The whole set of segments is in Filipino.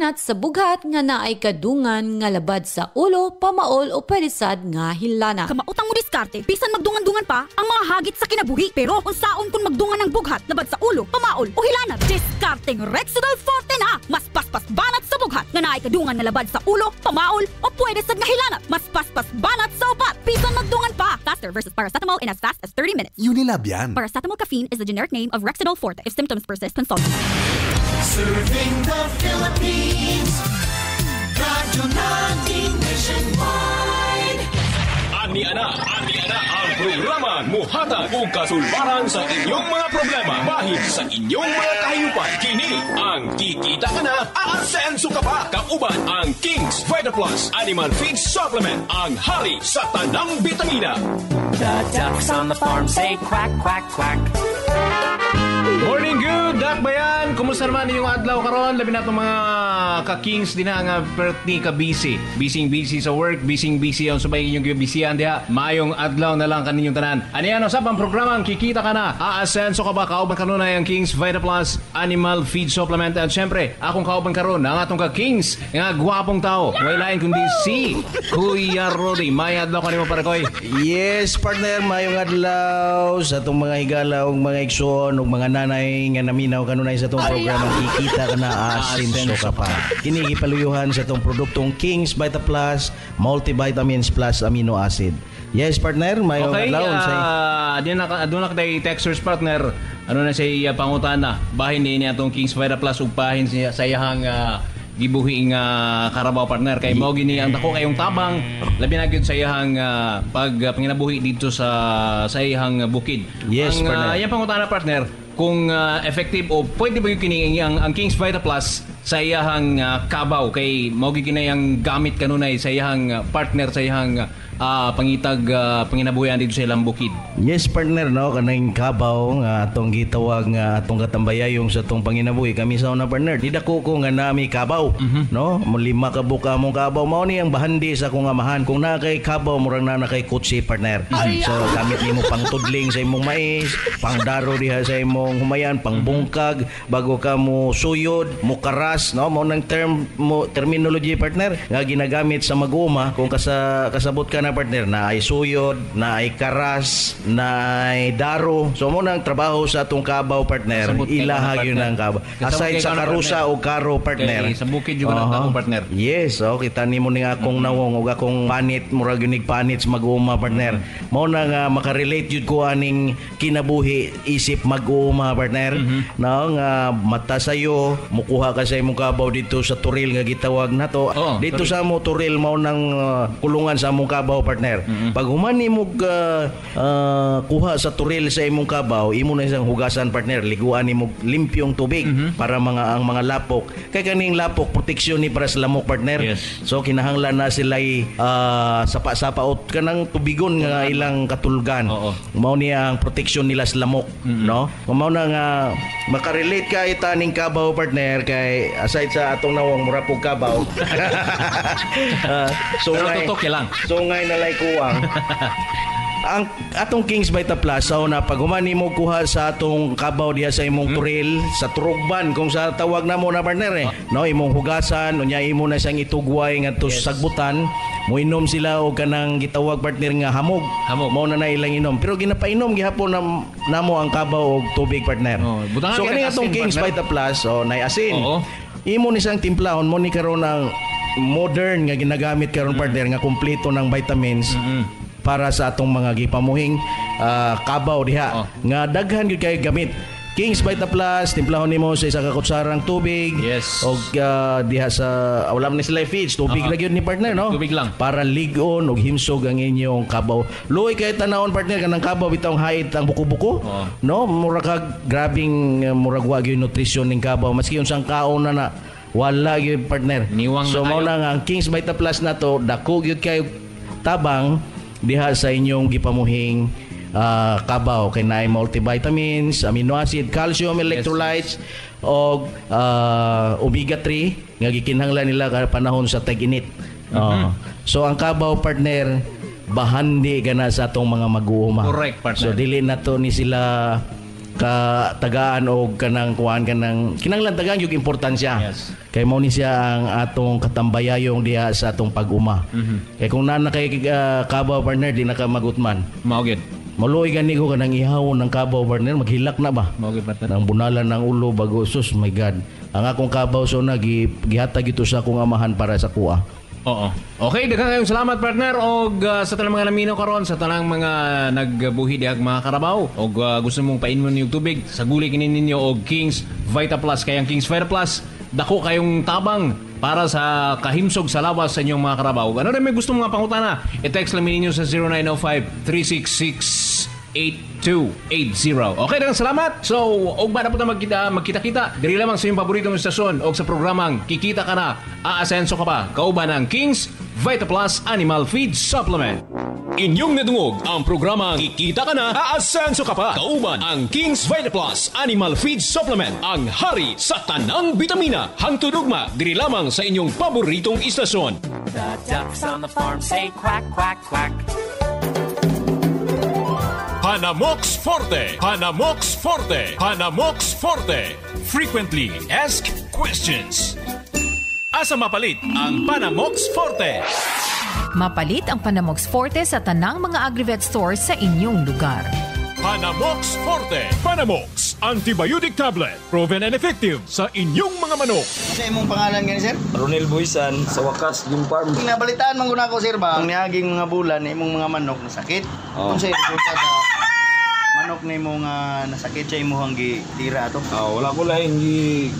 banat sa bughat nga naay kadungan nga labad sa ulo, pamaol o pwede sad nga hilana. Kamautang mo diskarte, bisan magdungan-dungan pa ang mga hagit sa kinabuhi. Pero unsaon kung magdungan ng bughat labad sa ulo, pamaol o hilana, diskarteng Rexidol Forte na. Mas paspas banat sa bughat nga naay kadungan nga labad sa ulo, pamaol o pwede sad nga hilana. Mas paspas banat sa upat, bisan magdungan pa. Faster versus paracetamol in as fast as 30 minutes. Unilab yan. Paracetamol caffeine is the generic name of Rexidol Forte. If symptoms persist, consult. Serving the Philippines, radyo natin nationwide. Ani ana ang programa muhatag og kasulbaran sa inyong mga problema bahid sa inyong mga kahiyupan. Kini ang Kikita Ka Na, aasenso ka pa. Kauban ang King's Vita Plus Animal Feed Supplement, ang hari sa tanang bitamina. The ducks on the farm say quack, quack, quack. Morning, good Dak Bayan. Kumusta naman yung adlaw karon? Labi na itong mga ka-kings din nga perti ka busy. Busy sa work, busy ang subay inyong busyan diha. Mayong adlaw na lang kaninyong tanan. Ano sa pang programa ang Kikita Ka Na. Aasenso ka ba? Kauban kanunay ang King's Vita Plus Animal Feed Supplement. At syempre, akong kauban karon ang atong ka-kings nga gwapong tao. Wailain kundi si Kuya Rody. May adlaw kanimo para koy. Yes, partner, mayong adlaw sa itong mga higala o mga igsoon o mga nanay nga naminaw kanunay sa itong programa Kikita Ka Na, aasenso ka pa. Kinigipaluyuhan sa itong produktong King's Vita Plus Multivitamins Plus Amino Acid. Yes, partner, mayong adlaw. Doon na kay Texas partner. Ano na siya pangutana? Bahin niya itong King's Vita Plus ug bahin siya sa iyang gibuhi nga Carabao partner kay mao gini ang dako kayong tabang labi na gyud sa iyang panginabuhi dito sa iyang bukid. Yes, partner. Yang pangutana partner kung effective o pwede ba yung kini ang King's Vita Plus sa iyang kabaw kay mao gyud kini ang gamit kanunay sa iyang partner sa iyang pangitag panginabuhian dito sa ilang bukid. Yes, partner, no, kanang kabaw nga atong gitawag nga atong katambayayong sa atong panginabuhi kami sa una, partner. Di dako ko nga nami kabaw, no? Lima ka buka mong kabaw mao ni ang bahandi sa akong amahan. Kung na kay kabaw murang na kay kutsi, partner. So gamit nimo pang tudling sa imong mais, pang daro diha sa imong humayan, pang bungkag bago ka mo suyod, mo karas, no? Mao nang terminology, partner, nga ginagamit sa mag-uma kung kasabot ka na, partner, na ay suyod, na ay karas, na ay daro. So mo nang trabaho sa atong kabaw, partner. Ilahag yun ang kabaw. Aside sa karusa o karo, partner. Sa bukid yung akong partner. Yes, kita nimo ning akong nawong o akong panit, murag yun panit sa mag-uuma, partner. Mo na nga makarelate yun ko aning kinabuhi isip mag-uuma, partner. No, nga mata sayo, mukuha ka sa imong kabaw dito sa turil nga gitawag nato. Dito sa mo turil mao nang kulungan sa among kabaw, partner. Pag humani mo kuha sa turil sa imong kabaw, imo na isang hugasan, partner. Liguan nimo limpyong tubig para ang mga lapok. Kay kaning lapok proteksyon ni para sa lamok, partner. Yes. So kinahanglan na sila'y sapa-sapaot kanang tubigon nga ilang katulgan. Mao ni ang proteksyon nila sa lamok, no? Mao na nga makarelate ka itaning kabaw, partner, kay aside sa atong nawang murapog kabaw. Pero tutok lang. So ngay nalay kuwang ang atong King's Vita Plus na pag humani mo kuha sa atong kabaw diha sa imong turil sa turugban kung sa tawag na mo na, partner, no, imong hugasan unya imo na siyang itugway ngadto sa sagbutan mo inom sila og kanang gitawag, partner, nga hamog. Mao na ilang inom pero ginapainom gihapon namo ang kabaw og tubig, partner. So kani atong King's Vita Plus nay asin. Imo ni sang timplahon mo ni karon ang modern nga ginagamit karon, partner, nga kumpleto ng vitamins para sa atong mga gipamuhing kabaw diha nga daghan gyud kay gamit. King's Vita Plus, timplahon nimo sa isa ka kutsarang tubig. Yes. Og diha sa wala man sila feeds, tubig ra gyud ni, partner, no? Tubig lang. Para ligon og himsog ang inyong kabaw. Luoy kay tanawon, partner, kanang kabaw bitong hait ang buko-buko. No, mura ka grabing murag wa gyud nutrition ning kabaw maski unsang kaon na wala gyud, partner. So mao na nga ang King's Vita Plus nato dako gyud kay tabang diha sa inyong gipamuhing kabaw kay naay multivitamins, amino acid, calcium, electrolytes og omega 3 nga gikinahanglan nila kada panahon sa tag-init. So ang kabaw, partner, bahandi gana sa atong mga mag-uuma. Correct, partner. So dili na to ni sila tagaan o kanang kuan kanang kinahanglan tagaan yung importansya. Yes. Kay mao ni siya ang atong katambayayong diha sa atong pag-uma. Kay kung na kay Kabaw partner di na ka magutman. Mao gid. Maluoy gani ko kanang ihawon ng Kabaw partner maghilak na ba? Mao gid partner. Nang bunalan ng ulo bago sus my God. Ang akong Kabaw so gihatag ito sa akong amahan para sa kuha. Oo. Okay, daghang kayong salamat partner og sa tanang mga naminaw karon sa tanang mga nagbuhi diag mga karabaw og gusto mong painom yung tubig sa guli kini ninyo og King's Vita Plus kay ang King's Vita Plus dako kayong tabang para sa kahimsog sa lawas sa inyong mga karabaw. Ano rin may gusto mga pangutana? I-text lang ninyo sa 0905-366-8280. Okay, dagang salamat. So, og ba na po na magkita-kita? Diri lamang sa inyong paboritong istasyon og sa programang Kikita Ka Na, Aasenso Ka Pa, kauban ng King's Vita Plus Animal Feed Supplement. Inyong nadungog ang programang Kikita Ka Na, Aasenso Ka Pa, kauban ang King's Vita Plus Animal Feed Supplement, ang hari sa tanang bitamina. Hangtod ugma diri lamang sa inyong paboritong istasyon. The ducks on the farm say quack, quack, quack. Panamox Forte, Panamox Forte, Panamox Forte. Frequently asked questions. Asa mapalit ang Panamox Forte? Mapalit ang Panamox Forte sa tanang mga Agrivet stores sa inyong lugar. Panamox Forte, Panamox Antibiotic Tablet, proven and effective sa inyong mga manok. Sa imong pangalan gani sir? Ronel Buisan sa Wakas Game Farm. Nabalitaan man guna ko sir ba? Ang niaging mga bulan imong mga manok nasakit. Kung sa resulta sa manok na imong nasakit sa imong gitira ato. Wala ko lang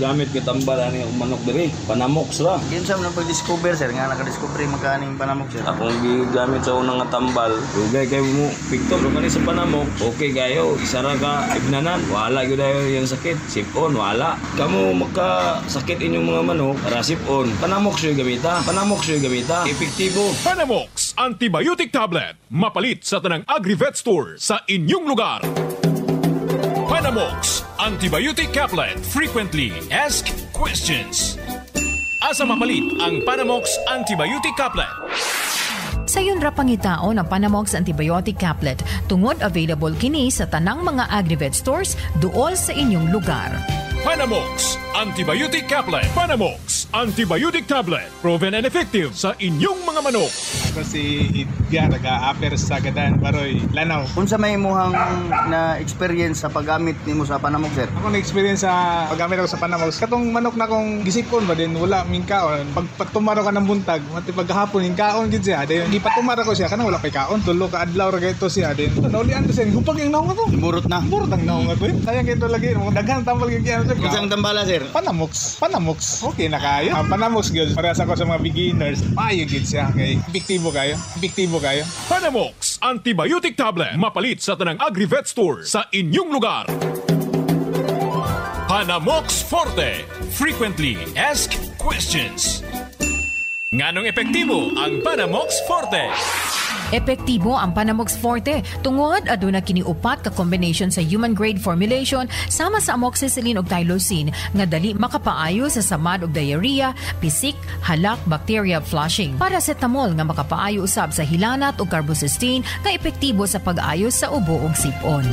gamit kitambal ani ang manok diri. Panamox ra. Kinsa man pag-discover sir nga naka-discover magkaning Panamox sir? Akong gigamit sa unang nga tambal. Ugay kay mo Victor kani sa Panamox. Okay kayo, isa ra ka ignanan. Wala gyud ayo yung sakit. Sipon wala. Kamo magkasakit inyong mga manok, ra sipon. Panamox yung gamita. Panamox yung gamita. Epektibo. Panamox Antibiotic Tablet, mapalit sa tanang Agrivet store sa inyong lugar. Panamox Antibiotic Caplet, frequently asked questions. Asa mapalit ang Panamox Antibiotic Caplet? Sayon ra pangitaon ang Panamox Antibiotic Caplet tungod available kini sa tanang mga Agrivet stores duol sa inyong lugar. Panamox Antibiotic Caplet, Panamox Antibiotic Tablet, proven and effective sa inyong mga manok. Kasi Idga nag-a-apper sa gadan baroy lanaw. Unsa may imong na experience sa paggamit nimo sa Panamox sir? Ako na experience sa paggamit ako sa Panamox. Katong manok na kong gisipon ba din wala ming kaon. Pag patumaro ka ng buntag, mati paghapon yung kaon gid siya. Dayon di patumaro ko siya kanang wala pay kaon. Tulo ka adlaw ra gayto siya din. Naulian to siya gupag yung naong ato. Burot na. Burot ang naong ato. Sayang gayto lagi mo daghan tambal gyud yan. Isang tambala sir. Panamox. Panamox. Okay na kayo. Panamox gyud para sa ko sa mga beginners. Payo gid siya kay epektibo kayo. Epektibo kayo. Panamox Antibiotic Tablet, mapalit sa tanang Agrivet store sa inyong lugar. Panamox Forte, frequently asked questions. Nganong epektibo ang Panamox Forte? Epektibo ang Panamox Forte tungod aduna kini upat ka combination sa human grade formulation sama sa amoxicillin ug tylosin nga dali makapaayo sa samad ug diarrhea, pisik, halak, bacteria flushing. Paracetamol nga makapaayo usab sa hilanat ug carbocysteine nga epektibo sa pag-ayos sa ubo ug sipon.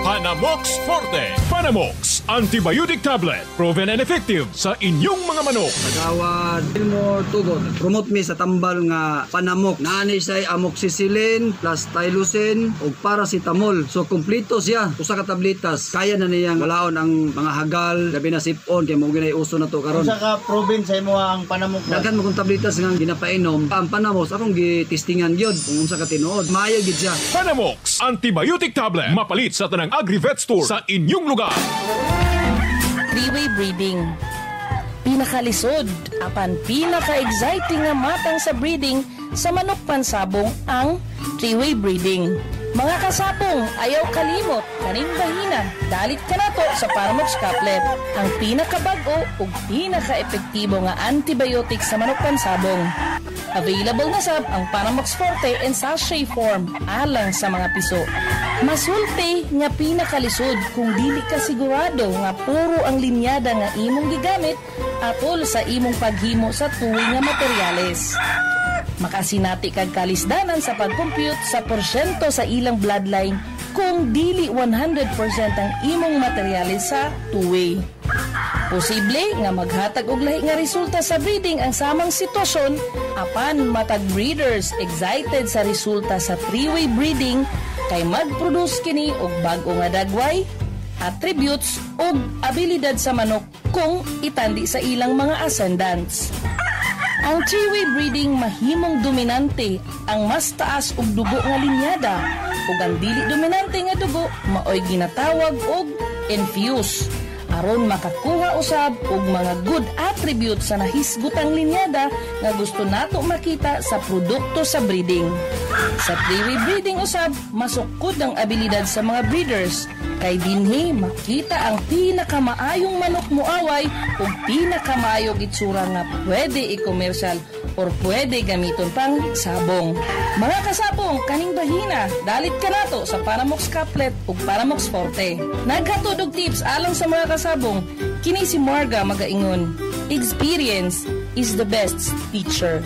Panamox Forte, Panamox Antibiotic Tablet, proven and effective sa inyong mga manok. Kagawad mo tugon. Promote mi sa tambal nga Panamox. Naani say amoxicillin plus tylosin ug paracetamol. So kompleto siya. Usa ka tabletas. Kaya na niyang walaon ang mga hagal, labi na sipon kay mo ginay uso na to karon. Usa ka proven sa imo ang Panamox. Daghan mo kung tabletas nga ginapainom. Ang Panamox akong gitistingan gyud kung unsa ka tinuod. Maayo gid siya. Panamox Antibiotic Tablet, mapalit sa tanang Agrivet store sa inyong lugar. Three-way breeding. Pinakalisod, apan pinaka-exciting nga matang sa breeding sa manok pansabong ang three-way breeding. Mga kasapong, ayaw kalimot, kaning bahina, dalit ka na to sa Panamox Caplet. Ang pinakabago ug pinaka-epektibo nga antibiotic sa manok pansabong. Available na sab ang Panamox Forte in sachet form alang sa mga piso. Masulti nga pinakalisod kung dili ka sigurado nga puro ang linyada nga imong gigamit atol sa imong paghimo sa tuwing nga materyales. Makasinati kag kalisdanan sa pag-compute sa porsyento sa ilang bloodline kung dili 100% ang imong materyales sa two-way. Posible nga maghatag og lahi nga resulta sa breeding ang samang sitwasyon apan matag breeders excited sa resulta sa three-way breeding kay mag-produce kini og bag-o nga dagway, attributes ug abilidad sa manok kung itandi sa ilang mga ascendants. Ang three-way breeding mahimong dominante ang mas taas og dugo nga linyada ug ang dili dominante nga dugo maoy ginatawag og infuse aron makakuha usab og mga good attributes sa nahisgutang linyada nga gusto nato makita sa produkto sa breeding. Sa three-way breeding usab masukod ang abilidad sa mga breeders kay dinhi makita ang pinakamaayong manok muaway ug pinakamaayong itsura nga pwede i-commercial or pwede gamiton pang sabong. Mga kasabong, kaning bahina, dalit ka nato sa Panamox Couplet ug Panamox Forte. Naghatod og tips alang sa mga kasabong, kini si Marga magaingon. Experience is the best teacher.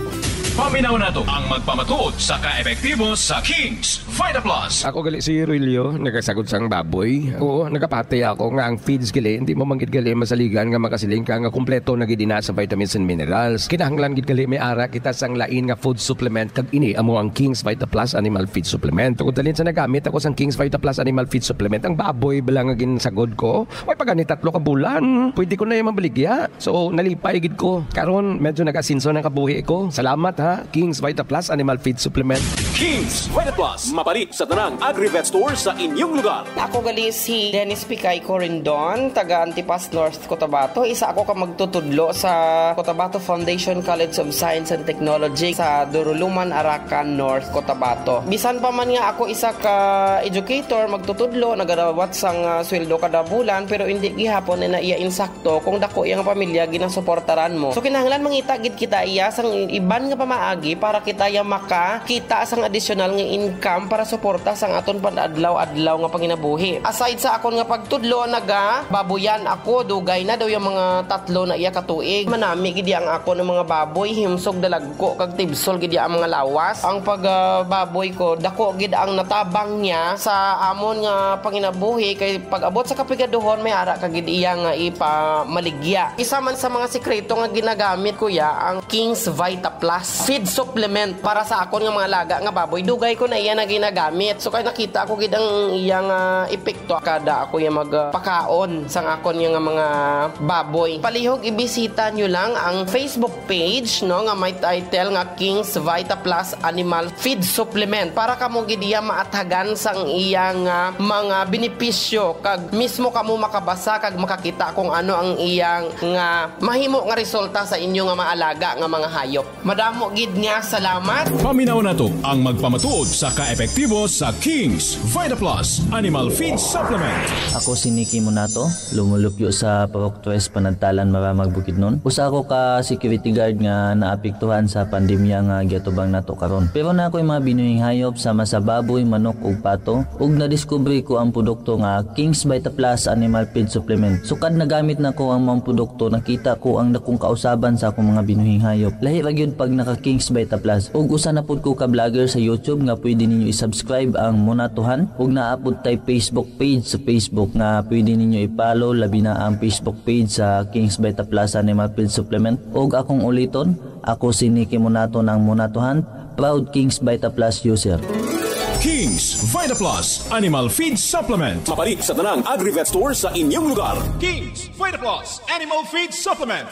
Paminaw nato ang magpamatuod sa ka-epektibo sa King's Vita Plus. Ako gali si Rilio, nagasagot sang baboy. Oo, nagapatay ako nga ang feeds gali, hindi mo manggit gali masaligan nga makasiling ka nga kumpleto na gidina sa vitamins and minerals. Kinahanglan gid gali may ara kita sang lain nga food supplement kag ini amo ang King's Vita Plus Animal Feed Supplement. Tungod dalin sa nagamit ako sang King's Vita Plus Animal Feed Supplement, ang baboy bala nga ginsagod ko. Way pagani 3 ka bulan. Pwede ko na yung mabaligya. So nalipay gid ko. Karon medyo nagasinso ng kabuhi ko. Salamat ha. King's Vita Plus Animal Feed Supplement. King's Vita Plus, mapalit sa tanang Agri-Vet Store sa inyong lugar. Ako gali si Dennis Picay Corindon, taga Antipas North Cotabato. Isa ako ka magtutudlo sa Cotabato Foundation College of Science and Technology sa Duruluman, Arakan, North Cotabato. Bisan pa man nga ako isa ka educator, magtutudlo, nagawat sang sweldo kada bulan, pero hindi gihapon na iya insakto kung dako iyang pamilya ginasuportaran mo. So kinahanglan mangita gid kita iya sang iban nga pamaagi para kita ya makakita sang additional nga income para suporta sang aton panadlaw-adlaw nga panginabuhi. Aside sa akon nga pagtudlo, naga baboyan ako, dugay na daw yung mga 3 na iya katuig. Manami gid ang ako ng mga baboy, himsog dalagko kag tibsol gid ang mga lawas. Ang pagbaboy ko dako gid ang natabang niya sa amon nga panginabuhi kay pag-abot sa kapigaduhon may ara kag gid iya nga ipamaligya. Isa man sa mga sekreto nga ginagamit ko ya ang King's Vita Plus feed supplement para sa akon nga mga laga nga baboy. Dugay ko na iya na ginagamit. So kay nakita ko gid ang iyang epekto kada ako yung magpakaon sang akon nga mga baboy. Palihog ibisita nyo lang ang Facebook page no nga may title nga King's Vita Plus Animal Feed Supplement para kamo gid iya maathagan sang iyang mga benepisyo kag mismo kamo makabasa kag makakita kung ano ang iyang nga mahimo nga resulta sa inyo nga maalaga nga mga hayop. Madamo gid nga salamat. Paminaw na to ang magpamatuod sa ka-epektibo sa King's Vita Plus Animal Feed Supplement. Ako si Nicky Monato, lumulupyo sa Purok 3 Panagtalan, Maramag, Bukidnon. Usa ako ka security guard nga naapektuhan sa pandemya nga giatubang nato karon. Pero na ako'y mga binuhing hayop sama sa baboy, manok ug pato ug nadiskubre ko ang produkto nga King's Vita Plus Animal Feed Supplement. Sukad nagamit na ko ang mga produkto, nakita ko ang dakong kausaban sa akong mga binuhing hayop. Lahi ra gyud pag naka King's Vita Plus. Ug usa na pud ko ka vlogger sa YouTube nga pwede ninyo i-subscribe ang Monatohan ug naapod tay Facebook page sa Facebook nga pwede ninyo i-follow, labi na ang Facebook page sa King's Vita Plus Animal Feed Supplement. Ug akong uliton, ako si Nicky Monato ng Monatohan, proud King's Vita Plus user. King's Vita Plus Animal Feed Supplement. Mapalit sa tanang Agri-Vet Store sa inyong lugar. King's Vita Plus Animal Feed Supplement.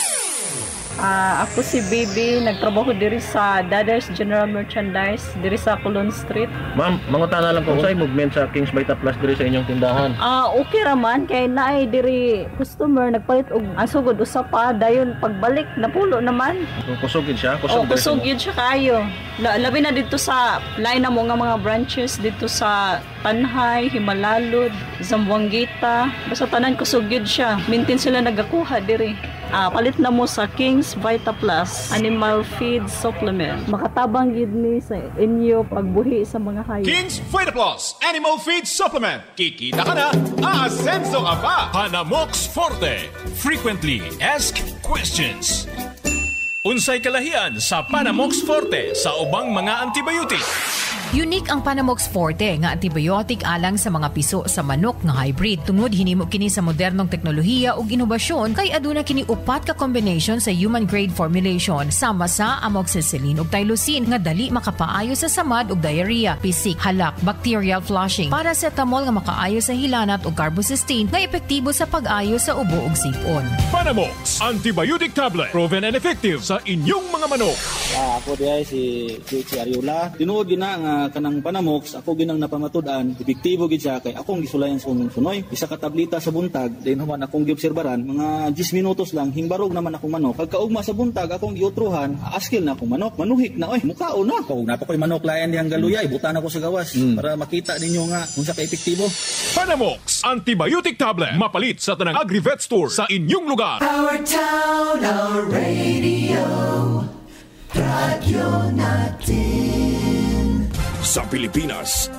Ako si Bibi, nagtrabaho diri sa Dadas General Merchandise diri sa Colon Street. Ma'am, mangutana lang ko sa movement sa King's Vita Plus diri sa inyong tindahan. Okay raman kay naay diri customer nagpalit og asugod usa pa dayon pagbalik napulo naman. Kusog gid siya, kusog gid siya kayo. Labi na dito sa line na mo nga mga branches dito sa Tanhay, Himalalud, Zamboanguita, basta tanan kusog gid siya. Mintin sila nagakuha diri. Palit na mo sa King's Vita Plus Animal Feed Supplement. Makatabang gid ni sa inyo pagbuhi sa mga hayop. King's Vita Plus Animal Feed Supplement. Kikita ka na, aasenso ka pa. Panamox Forte. Frequently asked questions. Unsay kalahian sa Panamox Forte sa ubang mga antibiotic? Unique ang Panamox Forte nga antibiotic alang sa mga piso sa manok nga hybrid. Tungod hinimo kini sa modernong teknolohiya ug inobasyon kay aduna kini upat ka combination sa human grade formulation sama sa amoxicillin ug tylosin nga dali makapaayo sa samad ug diarrhea, pisik, halak, bacterial flushing, paracetamol nga makaayo sa hilanat ug carbocysteine nga epektibo sa pag-ayo sa ubo ug sipon. Panamox Antibiotic Tablet, proven and effective sa inyong mga manok. Ako diay si Ariola. Tinuod gina nga kanang Panamox, ako ginang napamatud-an, epektibo gid siya kay akong gisulayan sa sunoy. Isa ka tableta sa buntag, din human akong giobserbaran, mga 10 minutos lang hingbarog naman akong manok. Pagkaugma sa buntag akong giutruhan, askil na akong manok. Manuhik na mukaon na. Kung napakoy manok layan diyang galuyay, butan ako sa gawas para makita ninyo nga kung sa ka-epektibo. Panamox Antibiotic Tablet, mapalit sa tanang Agri-Vet Store sa inyong lugar. Our town, our radio, radyo natin. Sa Pilipinas,